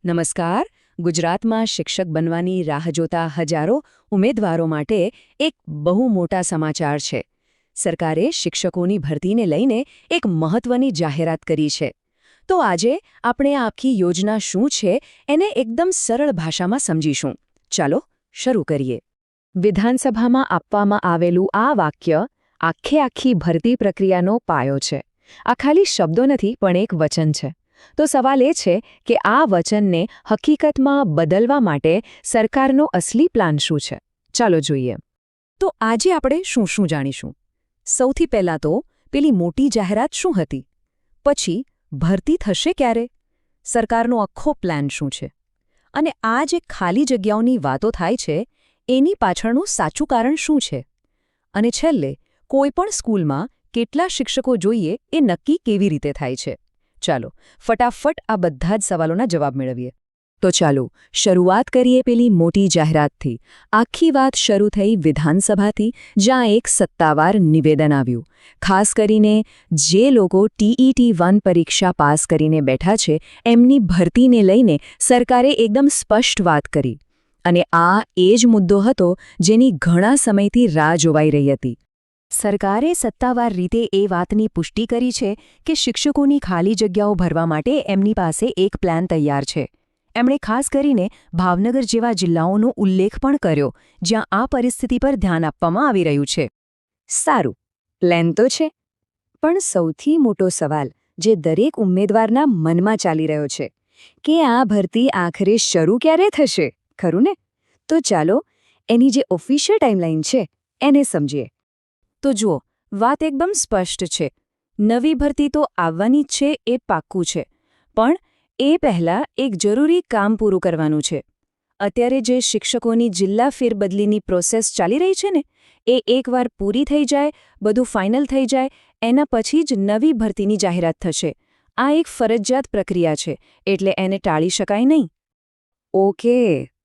નમસ્કાર. ગુજરાતમાં શિક્ષક બનવાની રાહ જોતા હજારો ઉમેદવારો માટે એક બહુ મોટા સમાચાર છે. સરકારે શિક્ષકોની ભરતીને લઈને એક મહત્વની જાહેરાત કરી છે. તો આજે આપણે આ આખી યોજના શું છે એને એકદમ સરળ ભાષામાં સમજીશું. ચાલો શરૂ કરીએ. વિધાનસભામાં આપવામાં આવેલું આ વાક્ય આખી ભરતી પ્રક્રિયાનો પાયો છે. આ ખાલી શબ્દો નથી પણ એક વચન છે. તો સવાલ એ છે કે આ વચનને હકીકતમાં બદલવા માટે સરકારનો અસલી પ્લાન શું છે? ચાલો જોઈએ. તો આજે આપણે શું જાણીશું. સૌથી પહેલાં તો પેલી મોટી જાહેરાત શું હતી? પછી ભરતી થશે ક્યારે? સરકારનો આખો પ્લાન શું છે? અને આ જે ખાલી જગ્યાઓની વાતો થાય છે એની પાછળનું સાચું કારણ શું છે? અને છેલ્લે કોઈપણ સ્કૂલમાં કેટલા શિક્ષકો જોઈએ એ નક્કી કેવી રીતે થાય છે? ચાલો ફટાફટ આ બધા જ સવાલોના જવાબ મેળવીએ. તો ચાલો શરૂઆત કરીએ પેલી મોટી જાહેરાતથી. આખી વાત શરૂ થઈ વિધાનસભાથી, જ્યાં એક સત્તાવાર નિવેદન આવ્યું. ખાસ કરીને જે લોકો TET-1 પરીક્ષા પાસ કરીને બેઠા છે એમની ભરતીને લઈને સરકારે એકદમ સ્પષ્ટ વાત કરી. અને આ એ જ મુદ્દો હતો જેની ઘણા સમયથી રાહ જોવાઈ રહી હતી. સરકારે સત્તાવાર રીતે એ વાતની પુષ્ટિ કરી છે કે શિક્ષકોની ખાલી જગ્યાઓ ભરવા માટે એમની પાસે એક પ્લાન તૈયાર છે. એમણે ખાસ કરીને ભાવનગર જેવા જિલ્લાઓનો ઉલ્લેખ પણ કર્યો, જ્યાં આ પરિસ્થિતિ પર ધ્યાન આપવામાં આવી રહ્યું છે. સારું, પ્લાન તો છે, પણ સૌથી મોટો સવાલ જે દરેક ઉમેદવારના મનમાં ચાલી રહ્યો છે કે આ ભરતી આખરે શરૂ ક્યારે થશે, ખરું ને? તો ચાલો એની જે ઓફિશિયલ ટાઈમલાઈન છે એને સમજીએ. તો જુઓ, વાત એકદમ સ્પષ્ટ છે. નવી ભરતી તો આવવાની જ છે એ પાક્કું છે, પણ એ પહેલાં એક જરૂરી કામ પૂરું કરવાનું છે. અત્યારે જે શિક્ષકોની જિલ્લા ફેરબદલીની પ્રોસેસ ચાલી રહી છે ને, એ એકવાર પૂરી થઈ જાય, બધું ફાઇનલ થઈ જાય, એના પછી જ નવી ભરતીની જાહેરાત થશે. આ એક ફરજિયાત પ્રક્રિયા છે, એટલે એને ટાળી શકાય નહીં. ઓકે,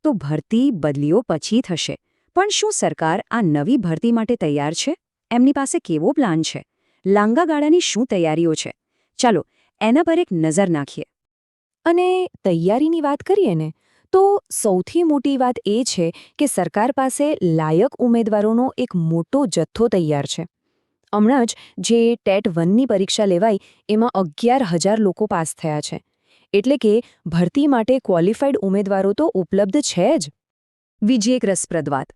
તો ભરતી બદલીઓ પછી થશે. પણ શું સરકાર આ નવી ભરતી માટે તૈયાર છે? એમની પાસે કેવો પ્લાન છે? લાંબા ગાળાની શું તૈયારીઓ છે? ચાલો એના પર એક નજર નાખીએ. અને તૈયારીની વાત કરીએ ને, તો સૌથી મોટી વાત એ છે કે સરકાર પાસે લાયક ઉમેદવારોનો એક મોટો જથ્થો તૈયાર છે. હમણાં જ જે TET-1ની પરીક્ષા લેવાઈ એમાં 11,000 લોકો પાસ થયા છે. એટલે કે ભરતી માટે ક્વોલિફાઈડ ઉમેદવારો તો ઉપલબ્ધ છે જ. બીજી એક રસપ્રદ વાત,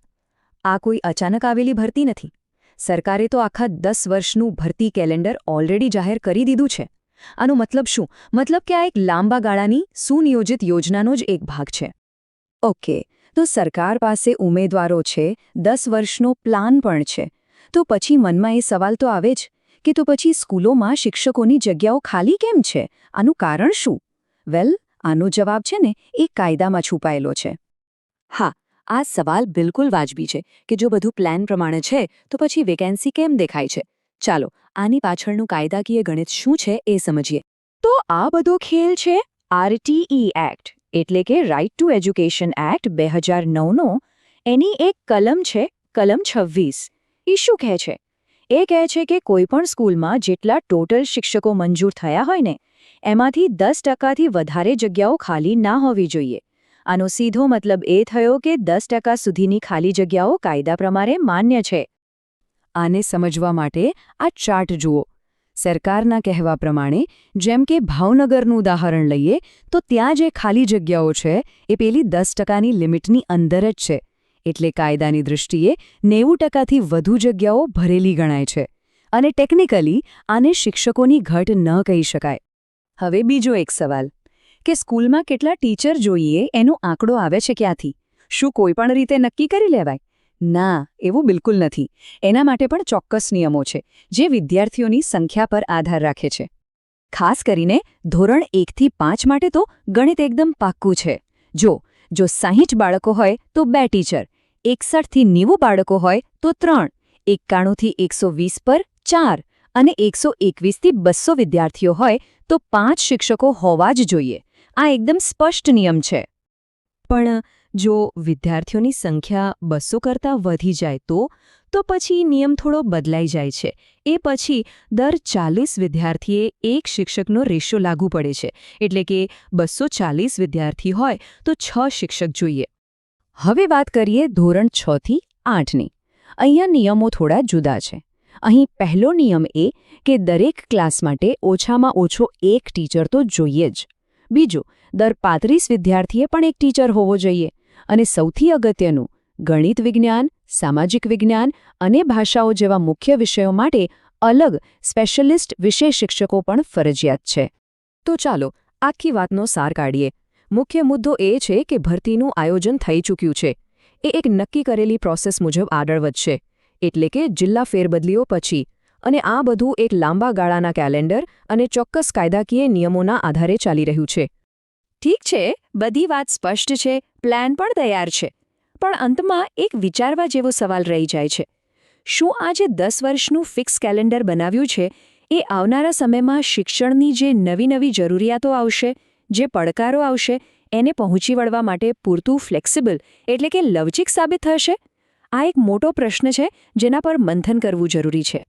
આ કોઈ અચાનક આવેલી ભરતી નથી. સરકારે તો આખા 10 વર્ષનું ભરતી કેલેન્ડર ઓલરેડી જાહેર કરી દીધું છે. આનો મતલબ શું? મતલબ કે આ એક લાંબા ગાળાની સુનિયોજિત યોજનાનો જ એક ભાગ છે. ઓકે, તો સરકાર પાસે ઉમેદવારો છે, 10 વર્ષનો પ્લાન પણ છે. તો પછી મનમાં એ સવાલ તો આવે જ કે તો પછી સ્કૂલોમાં શિક્ષકોની જગ્યાઓ ખાલી કેમ છે? આનું કારણ શું? વેલ, આનો જવાબ છે ને એ કાયદામાં છુપાયેલો છે. હા, આ સવાલ બિલકુલ વાજબી છે કે જો બધું પ્લાન પ્રમાણે છે તો પછી વેકેન્સી કેમ દેખાય છે? ચાલો આની પાછળનું કાયદાકીય ગણિત શું છે એ સમજીએ. તો આ બધો ખેલ છે RTE એક્ટ, એટલે કે રાઇટ ટુ એજ્યુકેશન એક્ટ 2009નો. એની એક કલમ છે, કલમ 26. એ શું કહે છે? એ કહે છે કે કોઈપણ સ્કૂલમાં જેટલા ટોટલ શિક્ષકો મંજૂર થયા હોય ને, એમાંથી 10%થી વધારે જગ્યાઓ ખાલી ના હોવી જોઈએ. આનો સીધો મતલબ એ થયો કે 10% સુધીની ખાલી જગ્યાઓ કાયદા પ્રમાણે માન્ય છે. આને સમજવા માટે આ ચાર્ટ જુઓ. સરકારના કહેવા પ્રમાણે, જેમ કે ભાવનગરનું ઉદાહરણ લઈએ તો ત્યાં જે ખાલી જગ્યાઓ છે એ પેલી 10%ની લિમિટની અંદર જ છે. એટલે કાયદાની દૃષ્ટિએ 90%થી વધુ જગ્યાઓ ભરેલી ગણાય છે. અને ટેકનિકલી આને શિક્ષકોની ઘટ ન કહી શકાય. હવે બીજો એક સવાલ કે સ્કૂલમાં કેટલા ટીચર જોઈએ એનો આંકડો આવે છે ક્યાંથી? શું કોઈ પણ રીતે નક્કી કરી લેવાય? ના, એવું બિલકુલ નથી. એના માટે પણ ચોક્કસ નિયમો છે, જે વિદ્યાર્થીઓની સંખ્યા પર આધાર રાખે છે. ખાસ કરીને ધોરણ 1થી 5 માટે તો ગણિત એકદમ પાક્કું છે. જો 60 બાળકો હોય તો 2 ટીચર, 61થી 90 બાળકો હોય તો 3, 91થી 120 પર 4 અને 121થી 200 વિદ્યાર્થીઓ હોય તો 5 શિક્ષકો હોવા જ જોઈએ. આ એકદમ સ્પષ્ટ નિયમ છે. પણ જો વિદ્યાર્થીઓની સંખ્યા 200 કરતાં વધી જાય તો પછી નિયમ થોડો બદલાઈ જાય છે. એ પછી દર 40 વિદ્યાર્થીએ એક શિક્ષકનો રેશિયો લાગુ પડે છે. એટલે કે 240 વિદ્યાર્થી હોય તો 6 શિક્ષક જોઈએ. હવે વાત કરીએ ધોરણ 6 થી 8ની. અહીંયા નિયમો થોડા જુદા છે. અહીં પહેલો નિયમ એ કે દરેક ક્લાસ માટે ઓછામાં ઓછો એક ટીચર તો જોઈએ જ. બીજું, દર 35 વિદ્યાર્થીએ પણ એક ટીચર હોવો જોઈએ. અને સૌથી અગત્યનું, ગણિત વિજ્ઞાન, સામાજિક વિજ્ઞાન અને ભાષાઓ જેવા મુખ્ય વિષયો માટે અલગ સ્પેશિયલિસ્ટ વિષય શિક્ષકો પણ ફરજિયાત છે. તો ચાલો આખી વાતનો સાર કાઢીએ. મુખ્ય મુદ્દો એ છે કે ભરતીનું આયોજન થઈ ચૂક્યું છે. એ એક નક્કી કરેલી પ્રોસેસ મુજબ આગળ વધશે. એટલે કે જિલ્લા ફેરબદલીઓ પછી. અને આ બધું એક લાંબા ગાળાના કેલેન્ડર અને ચોક્કસ કાયદાકીય નિયમોના આધારે ચાલી રહ્યું છે. ઠીક છે, બધી વાત સ્પષ્ટ છે, પ્લાન પણ તૈયાર છે. પણ અંતમાં એક વિચારવા જેવો સવાલ રહી જાય છે. શું આ જે 10 વર્ષનું ફિક્સ કેલેન્ડર બનાવ્યું છે એ આવનારા સમયમાં શિક્ષણની જે નવી જરૂરિયાતો આવશે, જે પડકારો આવશે, એને પહોંચી વળવા માટે પૂરતું ફ્લેક્સિબલ એટલે કે લવચીક સાબિત થશે? આ એક મોટો પ્રશ્ન છે જેના પર મંથન કરવું જરૂરી છે.